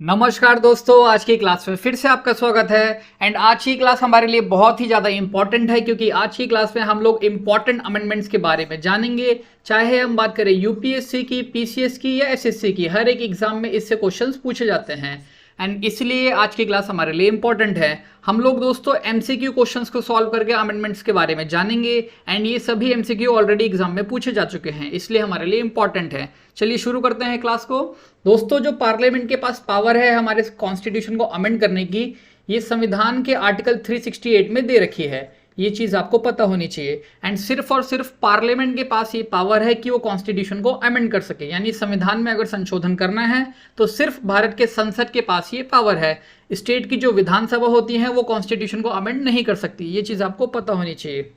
नमस्कार दोस्तों, आज की क्लास में फिर से आपका स्वागत है। एंड आज की क्लास हमारे लिए बहुत ही ज़्यादा इंपॉर्टेंट है क्योंकि आज की क्लास में हम लोग इंपॉर्टेंट अमेंडमेंट्स के बारे में जानेंगे। चाहे हम बात करें यूपीएससी की, पीसीएस की या एसएससी की, हर एक एग्जाम में इससे क्वेश्चंस पूछे जाते हैं। एंड इसलिए आज की क्लास हमारे लिए इंपॉर्टेंट है। हम लोग दोस्तों एमसीक्यू क्वेश्चंस को सॉल्व करके अमेंडमेंट्स के बारे में जानेंगे। एंड ये सभी एमसीक्यू ऑलरेडी एग्जाम में पूछे जा चुके हैं, इसलिए हमारे लिए इंपॉर्टेंट है। चलिए शुरू करते हैं क्लास को। दोस्तों, जो पार्लियामेंट के पास पावर है हमारे कॉन्स्टिट्यूशन को अमेंड करने की, ये संविधान के आर्टिकल 368 में दे रखी है। ये चीज आपको पता होनी चाहिए। एंड सिर्फ और सिर्फ पार्लियामेंट के पास ये पावर है कि वो कॉन्स्टिट्यूशन को अमेंड कर सके, यानी संविधान में अगर संशोधन करना है तो सिर्फ भारत के संसद के पास ये पावर है। स्टेट की जो विधानसभा होती है वो कॉन्स्टिट्यूशन को अमेंड नहीं कर सकती। ये चीज आपको पता होनी चाहिए।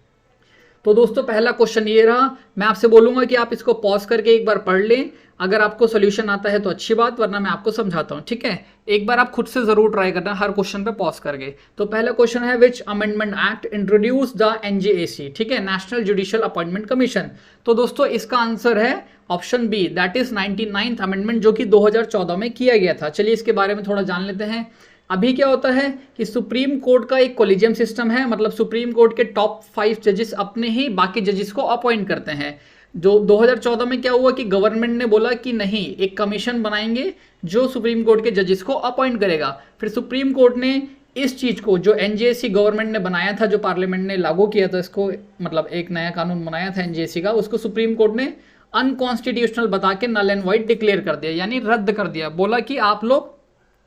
तो दोस्तों, पहला क्वेश्चन ये रहा। मैं आपसे बोलूंगा कि आप इसको पॉज करके एक बार पढ़ लें। अगर आपको सोल्यूशन आता है तो अच्छी बात, वरना मैं आपको समझाता हूं, ठीक है। एक बार आप खुद से जरूर ट्राई करना हर क्वेश्चन पे पॉज करके। तो पहला क्वेश्चन है, which amendment act introduce the NJAC, ठीक है, नेशनल जुडिशियल अपॉइंटमेंट कमीशन। तो दोस्तों इसका आंसर है option B, that is 99th amendment, जो कि 2014 में किया गया था। चलिए इसके बारे में थोड़ा जान लेते हैं। अभी क्या होता है कि सुप्रीम कोर्ट का एक कोलिजियम सिस्टम है, मतलब सुप्रीम कोर्ट के टॉप 5 जजेस अपने ही बाकी जजेस को अपॉइंट करते हैं। जो 2014 में क्या हुआ कि गवर्नमेंट ने बोला कि नहीं, एक कमीशन बनाएंगे जो सुप्रीम कोर्ट के जजेस को अपॉइंट करेगा। फिर सुप्रीम कोर्ट ने इस चीज को, जो एनजेएसी गवर्नमेंट ने बनाया था, जो पार्लियामेंट ने लागू किया था इसको, मतलब एक नया कानून बनाया था एनजेएसी का, उसको सुप्रीम कोर्ट ने अनकॉन्स्टिट्यूशनल बता के नल एंड वाइट डिक्लेयर कर दिया, यानी रद्द कर दिया। बोला कि आप लोग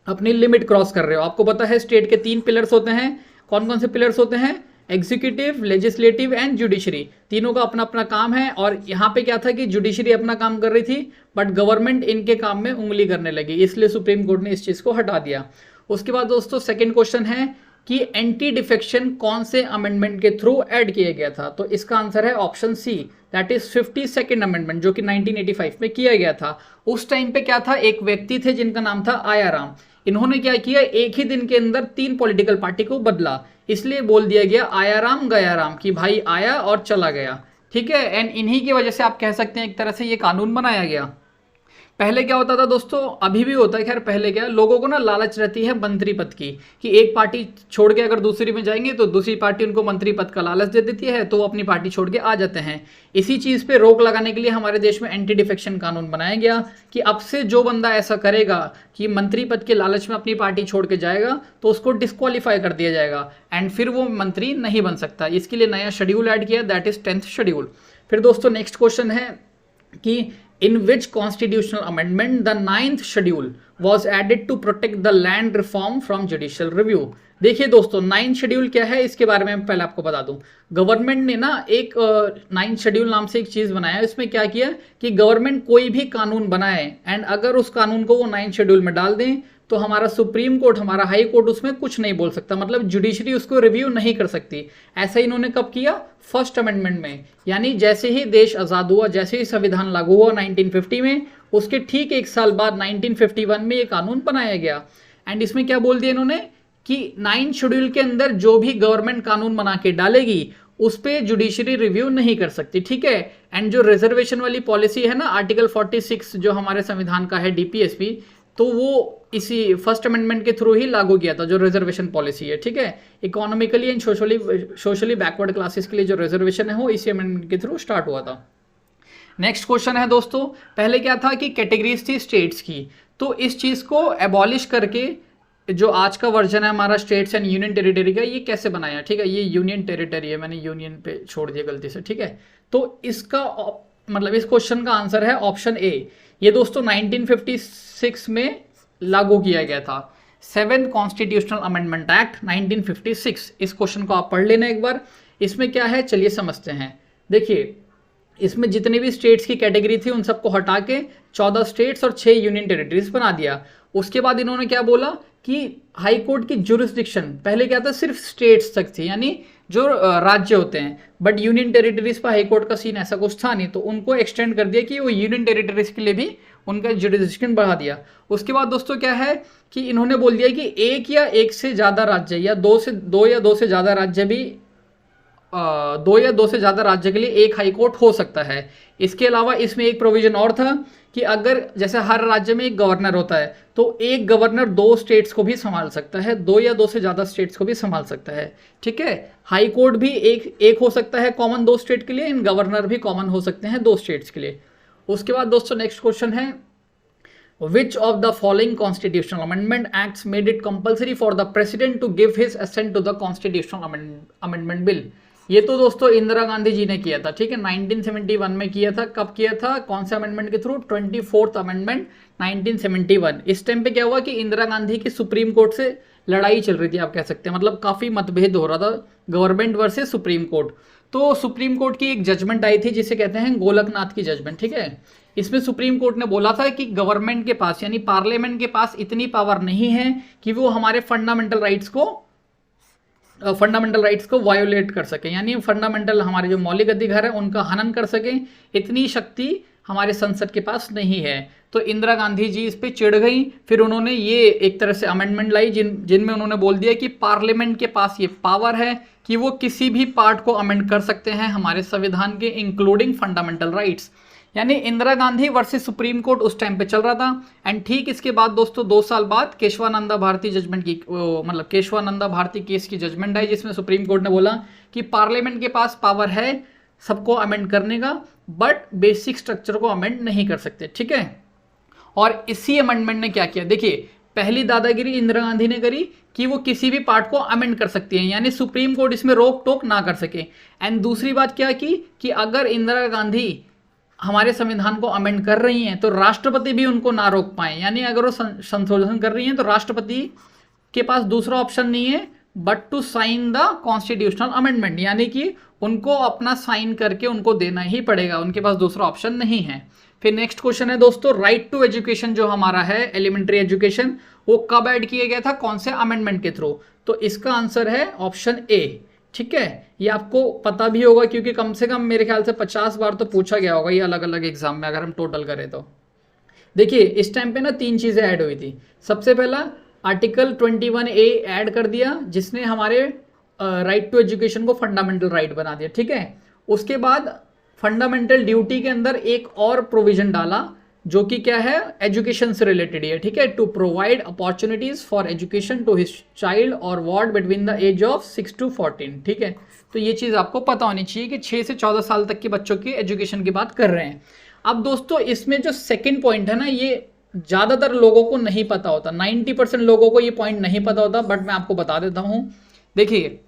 अपनी लिमिट क्रॉस कर रहे हो। आपको पता है स्टेट के 3 पिलर्स होते हैं। कौन कौन से पिलर्स होते हैं? Executive, legislative and judiciary. तीनों का अपना अपना काम है। और यहाँ पे क्या था कि जुडिशरी अपना काम कर रही थी, बट गवर्नमेंट इनके काम में उंगली करने लगी, इसलिए सुप्रीम कोर्ट ने इस चीज को हटा दिया। उसके बाद दोस्तों सेकंड क्वेश्चन है कि एंटी डिफेक्शन कौन से अमेंडमेंट के थ्रू ऐड किया गया था। तो इसका आंसर है option C, that is 52nd amendment, जो कि 1985 में किया गया था। उस टाइम पे क्या था, एक व्यक्ति थे जिनका नाम था आयाराम। इन्होंने क्या किया, एक ही दिन के अंदर 3 पॉलिटिकल पार्टी को बदला, इसलिए बोल दिया गया आयाराम गयाराम, कि भाई आया और चला गया, ठीक है। एंड इन्हीं की वजह से आप कह सकते हैं एक तरह से ये कानून बनाया गया। पहले क्या होता था दोस्तों, अभी भी होता है, खैर पहले क्या, लोगों को ना लालच रहती है मंत्री पद की, कि एक पार्टी छोड़ के अगर दूसरी में जाएंगे तो दूसरी पार्टी उनको मंत्री पद का लालच दे देती है, तो वो अपनी पार्टी छोड़ के आ जाते हैं। इसी चीज पे रोक लगाने के लिए हमारे देश में एंटी डिफेक्शन कानून बनाया गया कि अब से जो बंदा ऐसा करेगा कि मंत्री पद के लालच में अपनी पार्टी छोड़ के जाएगा तो उसको डिस्क्वालीफाई कर दिया जाएगा एंड फिर वो मंत्री नहीं बन सकता। इसके लिए नया शेड्यूल ऐड किया, दैट इज 10th शेड्यूल। फिर दोस्तों नेक्स्ट क्वेश्चन है कि in which constitutional amendment the 9th schedule was added to protect the land reform from judicial review। देखिए दोस्तों, 9th शेड्यूल क्या है इसके बारे में पहले आपको बता दूं। गवर्नमेंट ने ना एक 9th शेड्यूल नाम से एक चीज बनाया। इसमें क्या किया कि गवर्नमेंट कोई भी कानून बनाए एंड अगर उस कानून को वो 9th शेड्यूल में डाल दें तो हमारा सुप्रीम कोर्ट, हमारा हाई कोर्ट उसमें कुछ नहीं बोल सकता, मतलब जुडिशरी उसको रिव्यू नहीं कर सकती। ऐसा इन्होंने कब किया? फर्स्ट अमेंडमेंट में, यानी जैसे ही देश आजाद हुआ, जैसे ही संविधान लागू हुआ 1950 में, उसके ठीक 1 साल बाद 1951 में ये कानून बनाया गया। एंड इसमें क्या बोल दिया इन्होंने कि 9th शेड्यूल के अंदर जो भी गवर्नमेंट कानून बना के डालेगी उस पे जुडिशरी रिव्यू नहीं कर सकती, ठीक है। एंड जो रिजर्वेशन वाली पॉलिसी है ना, आर्टिकल 46 जो हमारे संविधान का है, डीपीएसपी, तो वो इसी फर्स्ट अमेंडमेंट के थ्रू ही लागू किया था, जो रिजर्वेशन पॉलिसी है, ठीक है। Economically and socially backward classes के लिए जो रिजर्वेशन है वो इसी अमेंडमेंट के थ्रू स्टार्ट हुआ था। नेक्स्ट क्वेश्चन है दोस्तों, पहले क्या था कि कैटेगरीज थी स्टेट्स की, तो इस चीज को एबॉलिश करके जो आज का वर्जन है हमारा स्टेट्स एंड यूनियन टेरिटरी का, ये कैसे बनाया, ठीक है। ये यूनियन टेरिटरी है, मैंने यूनियन पे छोड़ दिया गलती से, ठीक है। तो इसका मतलब इस क्वेश्चन का आंसर है ऑप्शन ए। ये दोस्तों 1956 में लागू किया गया था, 7th कॉन्स्टिट्यूशनल अमेंडमेंट एक्ट 1956। इस क्वेश्चन को आप पढ़ लेना एक बार। इसमें क्या है चलिए समझते हैं। देखिए, इसमें जितने भी स्टेट्स की कैटेगरी थी उन सबको हटा के 14 स्टेट्स और 6 यूनियन टेरिटरीज बना दिया। उसके बाद इन्होंने क्या बोला कि हाई कोर्ट की जुरिस्डिक्शन, पहले क्या था सिर्फ स्टेट्स तक थी, यानी जो राज्य होते हैं, बट यूनियन टेरिटरीज पर हाई कोर्ट का सीन ऐसा कुछ था नहीं, तो उनको एक्सटेंड कर दिया कि वो यूनियन टेरिटरीज के लिए भी उनका जुरिस्डिक्शन बढ़ा दिया। उसके बाद दोस्तों क्या है कि इन्होंने बोल दिया कि एक या एक से ज्यादा राज्य या दो या दो से ज्यादा राज्य भी दो या दो से ज़्यादा राज्य के लिए एक हाई कोर्ट हो सकता है। इसके अलावा इसमें एक प्रोविजन और था कि अगर जैसे हर राज्य में एक गवर्नर होता है तो एक गवर्नर दो स्टेट्स को भी संभाल सकता है, दो या दो से ज़्यादा स्टेट्स को भी संभाल सकता है। ठीक है, हाई कोर्ट भी एक हो सकता है कॉमन दो स्टेट के लिए, इन गवर्नर भी कॉमन हो सकते हैं दो स्टेट्स के लिए। उसके बाद दोस्तों नेक्स्ट क्वेश्चन है, Which of the following constitutional amendment acts made it compulsory for the president to give his assent to the constitutional amendment bill? ये तो दोस्तों इंदिरा गांधी जी ने किया था। ठीक है, 1971 में किया था। कब किया था, कौन से अमेंडमेंट के थ्रू? 24th amendment 1971। इस टाइम पे क्या हुआ कि इंदिरा गांधी की सुप्रीम कोर्ट से लड़ाई चल रही थी, आप कह सकते हैं, मतलब काफी मतभेद हो रहा था गवर्नमेंट वर्सेस सुप्रीम कोर्ट। तो सुप्रीम कोर्ट की एक जजमेंट आई थी जिसे कहते हैं गोलकनाथ की जजमेंट। ठीक है, इसमें सुप्रीम कोर्ट ने बोला था कि गवर्नमेंट के पास यानी पार्लियामेंट के पास इतनी पावर नहीं है कि वो हमारे फंडामेंटल राइट्स को वायोलेट कर सके, यानी फंडामेंटल हमारे जो मौलिक अधिकार है उनका हनन कर सके, इतनी शक्ति हमारे संसद के पास नहीं है। तो इंदिरा गांधी जी इस पे चिढ़ गई। फिर उन्होंने ये एक तरह से अमेंडमेंट लाई जिनमें उन्होंने बोल दिया कि पार्लियामेंट के पास ये पावर है कि वो किसी भी पार्ट को अमेंड कर सकते हैं हमारे संविधान के, इंक्लूडिंग फंडामेंटल राइट्स। यानी Indira Gandhi versus Supreme Court उस टाइम पे चल रहा था। एंड ठीक इसके बाद दोस्तों 2 साल बाद केशवानंदा भारती जजमेंट की मतलब केशवानंदा भारती केस की जजमेंट आई जिसमें सुप्रीम कोर्ट ने बोला कि पार्लियामेंट के पास पावर है सबको अमेंड करने का, बट बेसिक स्ट्रक्चर को अमेंड नहीं कर सकते। ठीक है, और इसी अमेंडमेंट ने क्या किया, देखिए पहली दादागिरी इंदिरा गांधी ने करी कि वो किसी भी पार्ट को अमेंड कर सकती है, यानी सुप्रीम कोर्ट इसमें रोक टोक ना कर सके। एंड दूसरी बात क्या की कि अगर इंदिरा गांधी हमारे संविधान को अमेंड कर रही हैं तो राष्ट्रपति भी उनको ना रोक पाए, यानी अगर वो संशोधन कर रही हैं तो राष्ट्रपति के पास दूसरा ऑप्शन नहीं है but to sign the constitutional amendment, यानी कि उनको अपना साइन करके उनको देना ही पड़ेगा, उनके पास दूसरा ऑप्शन नहीं है। फिर नेक्स्ट क्वेश्चन है दोस्तों, राइट टू एजुकेशन जो हमारा है एलिमेंट्री एजुकेशन, वो कब ऐड किया गया था, कौन से अमेंडमेंट के थ्रू? तो इसका आंसर है ऑप्शन ए। ठीक है, ये आपको पता भी होगा क्योंकि कम से कम मेरे ख्याल से 50 बार तो पूछा गया होगा ये अलग अलग एग्जाम में, अगर हम टोटल करें तो। देखिए इस टाइम पे ना 3 चीजें ऐड हुई थी। सबसे पहला आर्टिकल 21A ऐड कर दिया जिसने हमारे राइट टू एजुकेशन को फंडामेंटल राइट बना दिया। ठीक है, उसके बाद फंडामेंटल ड्यूटी के अंदर एक और प्रोविजन डाला जो कि क्या है, एजुकेशन से रिलेटेड है। ठीक है, to provide opportunities for education to his child और ward between the age of 6 to 14। ठीक है, तो ये चीज़ आपको पता होनी चाहिए कि 6 से 14 साल तक के बच्चों की एजुकेशन की बात कर रहे हैं। अब दोस्तों इसमें जो सेकेंड पॉइंट है ना, ये ज़्यादातर लोगों को नहीं पता होता, 90% लोगों को ये पॉइंट नहीं पता होता, बट मैं आपको बता देता हूँ। देखिए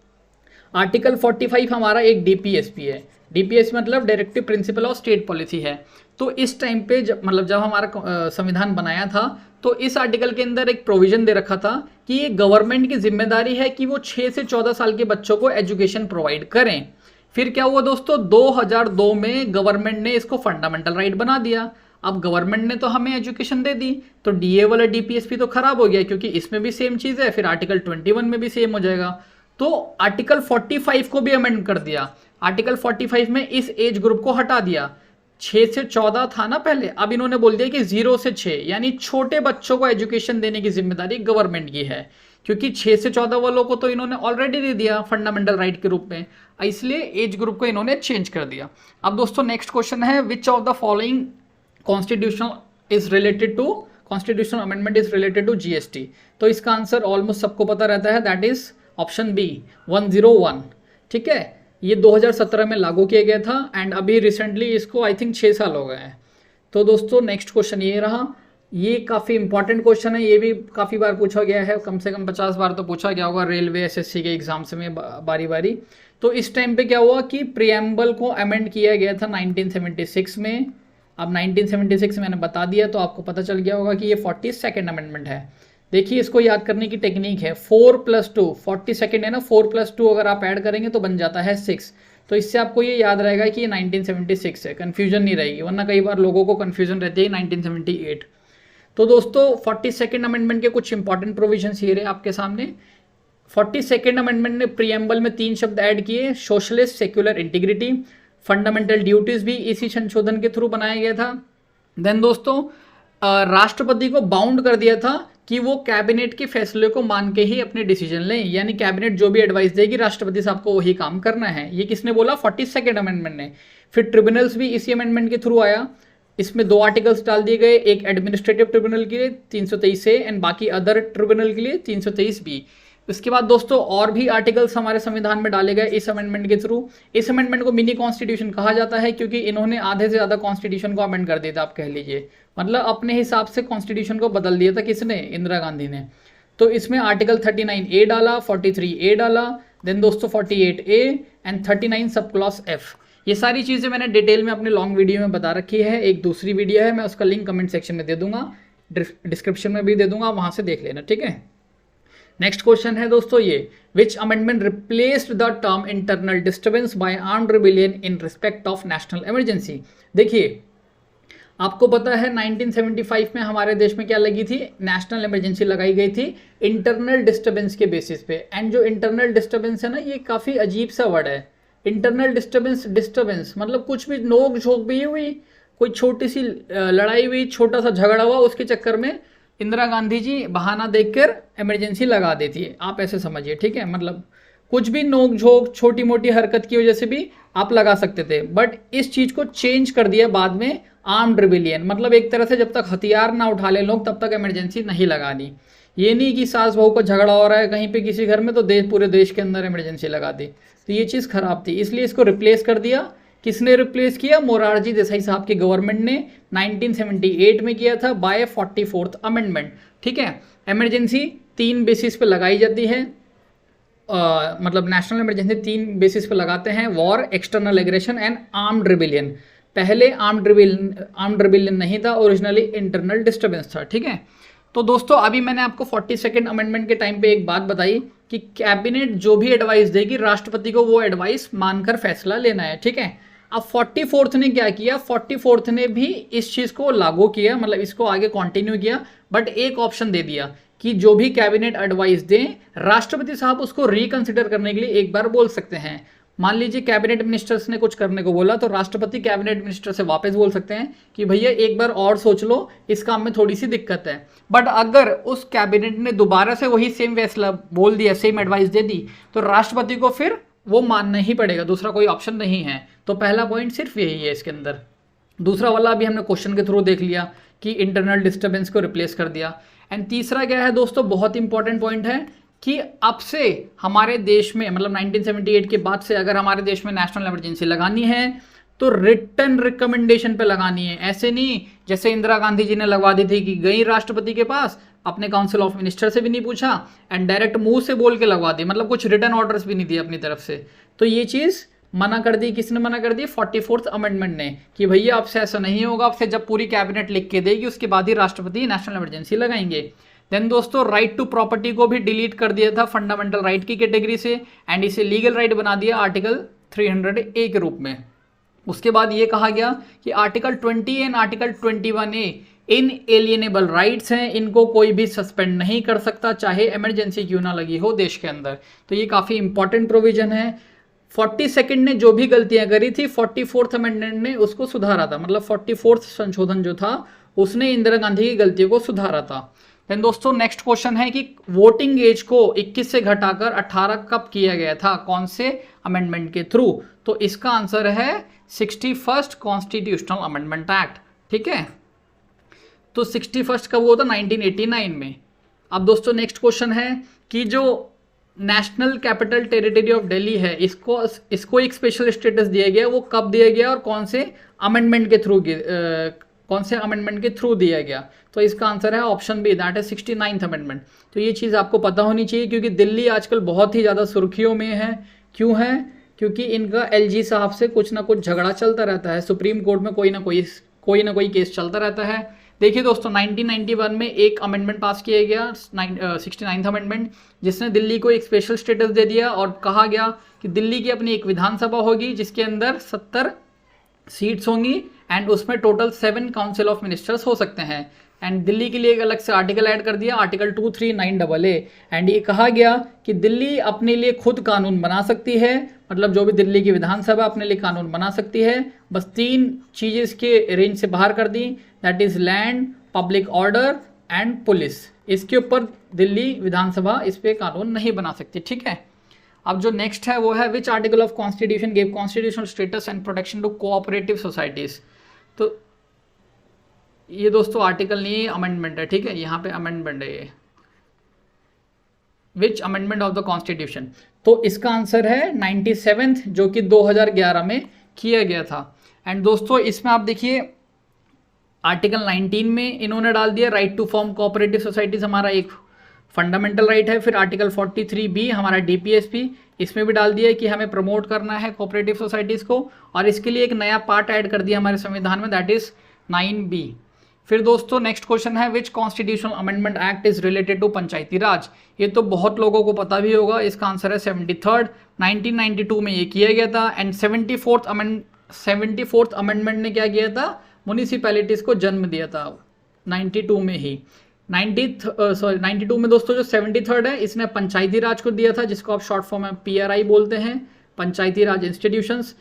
आर्टिकल 45 हमारा एक डीपीएसपी है। डीपीएसपी मतलब directive principle of state policy है। तो इस टाइम पे जब हमारा संविधान बनाया था तो इस आर्टिकल के अंदर एक प्रोविजन दे रखा था कि ये गवर्नमेंट की जिम्मेदारी है कि वो 6 से 14 साल के बच्चों को एजुकेशन प्रोवाइड करें। फिर क्या हुआ दोस्तों, 2002 में गवर्नमेंट ने इसको फंडामेंटल राइट बना दिया। अब गवर्नमेंट ने तो हमें एजुकेशन दे दी तो डीए वाला डीपीएसपी तो खराब हो गया क्योंकि इसमें भी सेम चीज है, फिर आर्टिकल 21 में भी सेम हो जाएगा। तो आर्टिकल 45 को भी अमेंड कर दिया। आर्टिकल 45 में इस एज ग्रुप को हटा दिया, 6 से 14 था ना पहले, अब इन्होंने बोल दिया कि 0 से 6, यानी छोटे बच्चों को एजुकेशन देने की जिम्मेदारी गवर्नमेंट की है, क्योंकि 6 से 14 वालों को तो इन्होंने ऑलरेडी दे दिया फंडामेंटल राइट के रूप में, इसलिए एज ग्रुप को इन्होंने चेंज कर दिया। अब दोस्तों नेक्स्ट क्वेश्चन है, which of the following constitutional amendment is related to GST? तो इसका आंसर ऑलमोस्ट सबको पता रहता है, दैट इज ऑप्शन बी 101। ठीक है, ये 2017 में लागू किया गया था एंड अभी रिसेंटली इसको आई थिंक 6 साल हो गए हैं। तो दोस्तों नेक्स्ट क्वेश्चन ये रहा, ये काफ़ी इंपॉर्टेंट क्वेश्चन है, ये भी काफ़ी बार पूछा गया है, कम से कम 50 बार तो पूछा गया होगा रेलवे एसएससी के एग्जाम्स में बारी बारी। तो इस टाइम पे क्या हुआ कि प्रियम्बल को अमेंड किया गया था 1976 में। अब 1976 मैंने बता दिया तो आपको पता चल गया होगा कि ये 42nd अमेंडमेंट है। देखिए इसको याद करने की टेक्निक है, 4+2, 42nd है ना, 4+2 अगर आप ऐड करेंगे तो बन जाता है 6। तो इससे आपको ये याद रहेगा कि ये 1976 है, कन्फ्यूजन नहीं रहेगी, वरना कई बार लोगों को कन्फ्यूजन रहती है 1978। तो दोस्तों 42nd अमेंडमेंट के कुछ इंपॉर्टेंट प्रोविजंस ये रहे आपके सामने। 42nd अमेंडमेंट ने प्रीएम्बल में 3 शब्द ऐड किए, socialist, secular, integrity. Fundamental duties भी इसी संशोधन के थ्रू बनाया गया था। देन दोस्तों राष्ट्रपति को बाउंड कर दिया था कि वो कैबिनेट के फैसले को मान के ही अपने डिसीजन लें, यानी कैबिनेट जो भी एडवाइस देगी राष्ट्रपति साहब को वही काम करना है। ये किसने बोला? 42nd अमेंडमेंट ने। फिर ट्रिब्यूनल्स भी इसी अमेंडमेंट के थ्रू आया। इसमें 2 आर्टिकल्स डाल दिए गए, एक एडमिनिस्ट्रेटिव ट्रिब्यूनल के लिए 323 ए एंड बाकी अदर ट्रिब्यूनल के लिए 323 बी। इसके बाद दोस्तों और भी आर्टिकल्स हमारे संविधान में डाले गए इस अमेंडमेंट के थ्रू। इस अमेंडमेंट को मिनी कॉन्स्टिट्यूशन कहा जाता है क्योंकि इन्होंने आधे से ज़्यादा कॉन्स्टिट्यूशन को अमेंड कर दिया था, आप कह लीजिए, मतलब अपने हिसाब से कॉन्स्टिट्यूशन को बदल दिया था। किसने? इंदिरा गांधी ने। तो इसमें आर्टिकल 39A डाला, 43A डाला, देन दोस्तों 48A and 39 sub clause F। ये सारी चीज़ें मैंने डिटेल में अपने लॉन्ग वीडियो में बता रखी है। एक दूसरी वीडियो है, मैं उसका लिंक कमेंट सेक्शन में दे दूंगा, डिस्क्रिप्शन में भी दे दूंगा, वहां से देख लेना, ठीक है। नेक्स्ट क्वेश्चन है दोस्तों ये, which amendment replaced the term internal disturbance by armed rebellion in respect of national emergency. देखिए, आपको पता है 1975 में हमारे देश में क्या लगी थी? नेशनल इमरजेंसी लगाई गई थी इंटरनल डिस्टर्बेंस के बेसिस पे। एंड जो इंटरनल डिस्टर्बेंस है ना, ये काफ़ी अजीब सा वर्ड है। इंटरनल डिस्टर्बेंस मतलब कुछ भी नोक झोंक भी हुई, कोई छोटी सी लड़ाई हुई, छोटा सा झगड़ा हुआ, उसके चक्कर में इंदिरा गांधी जी बहाना देखकर इमरजेंसी लगा देती है, आप ऐसे समझिए, ठीक है। मतलब कुछ भी नोक झोंक, छोटी मोटी हरकत की वजह से भी आप लगा सकते थे, बट इस चीज़ को चेंज कर दिया बाद में आर्म्ड रिबेलियन। मतलब एक तरह से जब तक हथियार ना उठा ले लोग तब तक इमरजेंसी नहीं लगानी। ये नहीं कि सास बहू का झगड़ा हो रहा है कहीं पे किसी घर में तो पूरे देश के अंदर इमरजेंसी लगा दी, तो ये चीज़ खराब थी, इसलिए इसको रिप्लेस कर दिया। किसने रिप्लेस किया? मोरारजी देसाई साहब की गवर्नमेंट ने 1978 में किया था बाय 44th अमेंडमेंट, ठीक है। इमरजेंसी 3 बेसिस पे लगाई जाती है, मतलब नेशनल इमरजेंसी 3 बेसिस पे लगाते हैं, war, external aggression and armed rebellion. पहले आर्म्ड रिबेलियन नहीं था, ओरिजिनली इंटरनल डिस्टर्बेंस था, ठीक है। तो दोस्तों अभी मैंने आपको 42nd अमेंडमेंट के टाइम पे एक बात बताई कि कैबिनेट जो भी एडवाइस देगी राष्ट्रपति को वो एडवाइस मानकर फैसला लेना है, ठीक है। अब 44th ने क्या किया? 44th ने भी इस चीज़ को लागू किया, मतलब इसको आगे कंटिन्यू किया, बट एक ऑप्शन दे दिया कि जो भी कैबिनेट एडवाइस दें राष्ट्रपति साहब उसको रिकंसिडर करने के लिए एक बार बोल सकते हैं। मान लीजिए कैबिनेट मिनिस्टर्स ने कुछ करने को बोला तो राष्ट्रपति कैबिनेट मिनिस्टर से वापस बोल सकते हैं कि भैया एक बार और सोच लो, इस काम में थोड़ी सी दिक्कत है। बट अगर उस कैबिनेट ने दोबारा से वही सेम फैसला बोल दिया, सेम एडवाइस दे दी, तो राष्ट्रपति को फिर वो मानना ही पड़ेगा, दूसरा कोई ऑप्शन नहीं है। तो पहला पॉइंट सिर्फ यही है इसके अंदर। दूसरा वाला अभी हमने क्वेश्चन के थ्रू देख लिया कि इंटरनल डिस्टर्बेंस को रिप्लेस कर दिया। एंड तीसरा क्या है दोस्तों, बहुत इंपॉर्टेंट पॉइंट है कि अब से हमारे देश में, मतलब 1978 के बाद से अगर हमारे देश में नेशनल इमरजेंसी लगानी है तो रिटन रिकमेंडेशन पे लगानी है। ऐसे नहीं जैसे इंदिरा गांधी जी ने लगवा दी थी कि गई राष्ट्रपति के पास, अपने काउंसिल ऑफ मिनिस्टर से भी नहीं पूछा एंड डायरेक्ट मुंह से बोल के लगवा दी, मतलब कुछ रिटन ऑर्डर्स भी नहीं दिए अपनी तरफ से। तो ये चीज़ मना कर दी। किसने मना कर दी? 44th अमेंडमेंट ने, कि भैया आपसे ऐसा नहीं होगा, आपसे जब पूरी कैबिनेट लिख के देगी उसके बाद ही राष्ट्रपति नेशनल इमरजेंसी लगाएंगे। देन दोस्तों राइट टू प्रॉपर्टी को भी डिलीट कर दिया था फंडामेंटल राइट की कैटेगरी से एंड इसे लीगल राइट बना दिया आर्टिकल 300A के रूप में। उसके बाद ये कहा गया कि article 20 and article 21A inalienable rights हैं, इनको कोई भी सस्पेंड नहीं कर सकता चाहे इमरजेंसी क्यों ना लगी हो देश के अंदर। तो ये काफ़ी इंपॉर्टेंट प्रोविजन है। 42nd ने जो भी गलतियां करी थी 44th अमेंडमेंट ने उसको सुधारा था, मतलब 44th संशोधन जो था उसने इंदिरा गांधी की गलतियों को सुधारा था। देन दोस्तों नेक्स्ट क्वेश्चन है कि वोटिंग एज को 21 से घटाकर 18 कब किया गया था, कौन से अमेंडमेंट के थ्रू? तो इसका आंसर है 61st कॉन्स्टिट्यूशनल अमेंडमेंट एक्ट, ठीक है। तो 61st कब हुआ था? 1989 में। अब दोस्तों नेक्स्ट क्वेश्चन है कि जो national capital territory of Delhi है इसको एक स्पेशल स्टेटस दिया गया, वो कब दिया गया और कौन से अमेंडमेंट के थ्रू दिया गया? तो इसका आंसर है ऑप्शन बी, दैट है 69th अमेंडमेंट। तो ये चीज़ आपको पता होनी चाहिए क्योंकि दिल्ली आजकल बहुत ही ज़्यादा सुर्खियों में है। क्यों है? क्योंकि इनका LG साहब से कुछ ना कुछ झगड़ा चलता रहता है, सुप्रीम कोर्ट में कोई ना कोई केस चलता रहता है। देखिए दोस्तों 1991 में एक अमेंडमेंट पास किया गया 69th अमेंडमेंट, जिसने दिल्ली को एक स्पेशल स्टेटस दे दिया और कहा गया कि दिल्ली की अपनी एक विधानसभा होगी जिसके अंदर 70 सीट्स होंगी एंड उसमें टोटल 7 काउंसिल ऑफ मिनिस्टर्स हो सकते हैं। एंड दिल्ली के लिए एक अलग से आर्टिकल ऐड कर दिया, आर्टिकल 239AA, एंड ये कहा गया कि दिल्ली अपने लिए खुद कानून बना सकती है, मतलब जो भी दिल्ली की विधानसभा अपने लिए कानून बना सकती है। बस 3 चीज़ें इसके रेंज से बाहर कर दी, that is land, public order and police. इसके ऊपर दिल्ली विधानसभा इस पे कानून नहीं बना सकती, ठीक है। अब जो नेक्स्ट है वो है which article of constitution give constitutional status and protection to cooperative societies. तो ये दोस्तों आर्टिकल नहीं है, अमेंडमेंट है, ठीक है, यहाँ पे अमेंडमेंट है ये, which amendment of the constitution. तो इसका आंसर है 97th जो कि 2011 में किया गया था। एंड दोस्तों इसमें आप देखिए आर्टिकल 19 में इन्होंने डाल दिया right to form cooperative societies, हमारा एक फंडामेंटल राइट है। फिर आर्टिकल 43B हमारा DPSP, इसमें भी डाल दिया कि हमें प्रमोट करना है कोऑपरेटिव सोसाइटीज़ को, और इसके लिए एक नया पार्ट ऐड कर दिया हमारे संविधान में, दैट इज 9B। फिर दोस्तों नेक्स्ट क्वेश्चन है which constitutional amendment act is related to Panchayati Raj. ये तो बहुत लोगों को पता भी होगा, इसका आंसर है 73rd, 1992 में ये किया गया था। एंड 74th अमेंडमेंट ने क्या किया था, म्यूनिसिपैलिटीज को जन्म दिया था 92 में ही। 92 में दोस्तों जो 73rd है इसने पंचायती राज को दिया था, जिसको आप शॉर्ट फॉर्म में PRI बोलते हैं, पंचायती राज इंस्टीट्यूशंस।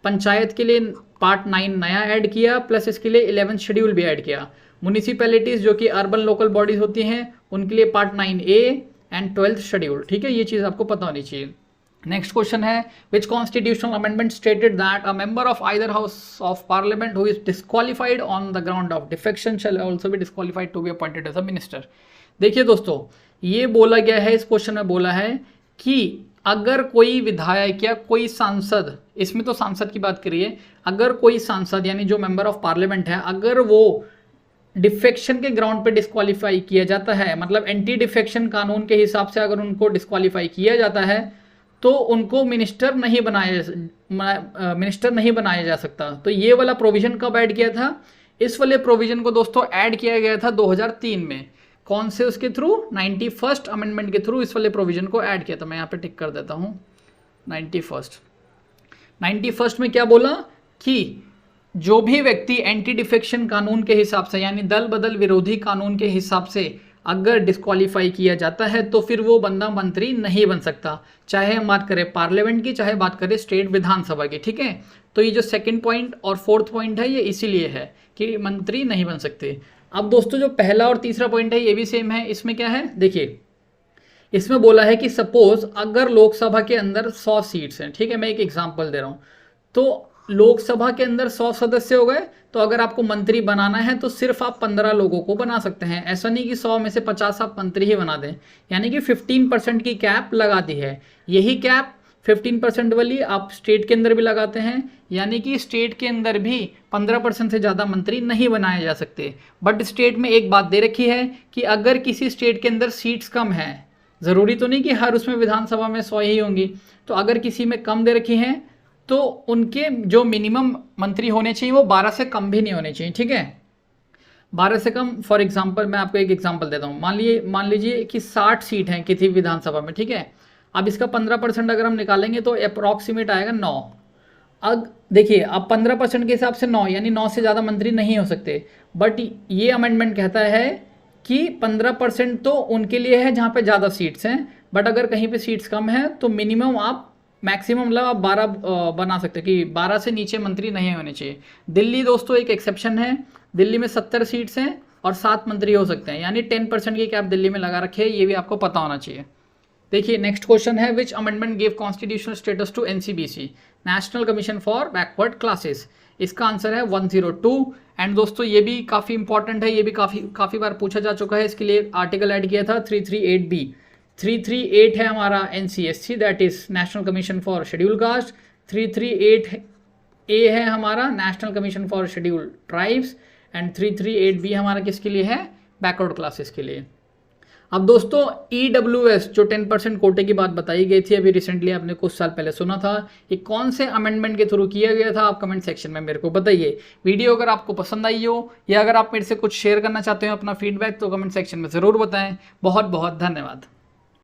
पंचायत के लिए पार्ट 9 नया ऐड किया, प्लस इसके लिए 11th शेड्यूल भी ऐड किया। म्यूनिसिपैलिटीज जो कि अर्बन लोकल बॉडीज होती हैं उनके लिए part 9A and 12th schedule, ठीक है, ये चीज़ आपको पता होनी चाहिए। नेक्स्ट क्वेश्चन है which constitutional amendment stated that a member of either house of parliament who is disqualified on the ground of defection shall also be disqualified to be appointed as a minister. देखिए दोस्तों ये बोला गया है, इस question में बोला है कि अगर कोई विधायक या कोई सांसद, इसमें तो सांसद की बात करिए, अगर कोई सांसद यानी जो मेंबर ऑफ पार्लियामेंट है अगर वो डिफेक्शन के ग्राउंड पे डिस्क्वालीफाई किया जाता है, मतलब एंटी डिफेक्शन कानून के हिसाब से अगर उनको डिस्क्वालीफाई किया जाता है तो उनको मिनिस्टर नहीं बनाया जा सकता। तो ये वाला प्रोविजन कब ऐड किया था, इस वाले प्रोविजन को दोस्तों ऐड किया गया था 2003 में। कौन से उसके थ्रू, 91st अमेंडमेंट के थ्रू इस वाले प्रोविजन को ऐड किया था। मैं यहाँ पे टिक कर देता हूँ 91st में क्या बोला कि जो भी व्यक्ति एंटी डिफेक्शन कानून के हिसाब से यानी दल बदल विरोधी कानून के हिसाब से अगर डिस्क्वालीफाई किया जाता है तो फिर वो बंदा मंत्री नहीं बन सकता, चाहे हम बात करें पार्लियामेंट की चाहे बात करें स्टेट विधानसभा की, ठीक है। तो ये जो सेकंड पॉइंट और फोर्थ पॉइंट है ये इसीलिए है कि मंत्री नहीं बन सकते। अब दोस्तों जो पहला और तीसरा पॉइंट है ये भी सेम है। इसमें क्या है देखिए, इसमें बोला है कि सपोज अगर लोकसभा के अंदर 100 सीट्स हैं, ठीक है, मैं एक एग्जांपल दे रहा हूँ, तो लोकसभा के अंदर 100 सदस्य हो गए, तो अगर आपको मंत्री बनाना है तो सिर्फ आप 15 लोगों को बना सकते हैं। ऐसा नहीं कि 100 में से 50 आप मंत्री ही बना दें, यानी कि 15% की कैप लगा दी है। यही कैप 15% वाली आप स्टेट के अंदर भी लगाते हैं, यानी कि स्टेट के अंदर भी 15% से ज़्यादा मंत्री नहीं बनाए जा सकते। बट स्टेट में एक बात दे रखी है कि अगर किसी स्टेट के अंदर सीट्स कम है, ज़रूरी तो नहीं कि हर उसमें विधानसभा में 100 ही होंगी, तो अगर किसी में कम दे रखी हैं तो उनके जो मिनिमम मंत्री होने चाहिए वो 12 से कम भी नहीं होने चाहिए, ठीक है, 12 से कम। फॉर एग्जांपल मैं आपको एक एग्जांपल देता हूँ, मान लीजिए कि 60 सीट हैं किसी विधानसभा में, ठीक है। अब इसका 15% अगर हम निकालेंगे तो अप्रॉक्सीमेट आएगा 9। अब देखिए अब 15% के हिसाब से 9 यानी 9 से ज़्यादा मंत्री नहीं हो सकते। बट ये अमेंडमेंट कहता है कि 15% तो उनके लिए है जहाँ पे ज़्यादा सीट्स हैं, बट अगर कहीं पे सीट्स कम हैं तो मिनिमम आप मैक्सिमम मतलब आप 12 बना सकते हैं कि 12 से नीचे मंत्री नहीं होने चाहिए। दिल्ली दोस्तों एक एक्सेप्शन है, दिल्ली में 70 सीट्स हैं और 7 मंत्री हो सकते हैं, यानी 10% की कैप दिल्ली में लगा रखे है, ये भी आपको पता होना चाहिए। देखिए नेक्स्ट क्वेश्चन है which amendment give constitutional status to NCBC national commission for backward classes. इसका आंसर है 102। एंड दोस्तों ये भी काफ़ी इंपॉर्टेंट है, ये भी काफ़ी बार पूछा जा चुका है। इसके लिए आर्टिकल ऐड किया था 338B। 338 है हमारा NCSC that is national commission for schedule caste. 338A है हमारा national commission for schedule tribes and 338B हमारा किसके लिए है, बैकवर्ड क्लासेस के लिए। अब दोस्तों EWS जो 10% कोटे की बात बताई गई थी अभी रिसेंटली, आपने कुछ साल पहले सुना था, ये कौन से अमेंडमेंट के थ्रू किया गया था, आप कमेंट सेक्शन में मेरे को बताइए। वीडियो अगर आपको पसंद आई हो या अगर आप मेरे से कुछ शेयर करना चाहते हो अपना फीडबैक तो कमेंट सेक्शन में ज़रूर बताएं। बहुत बहुत धन्यवाद।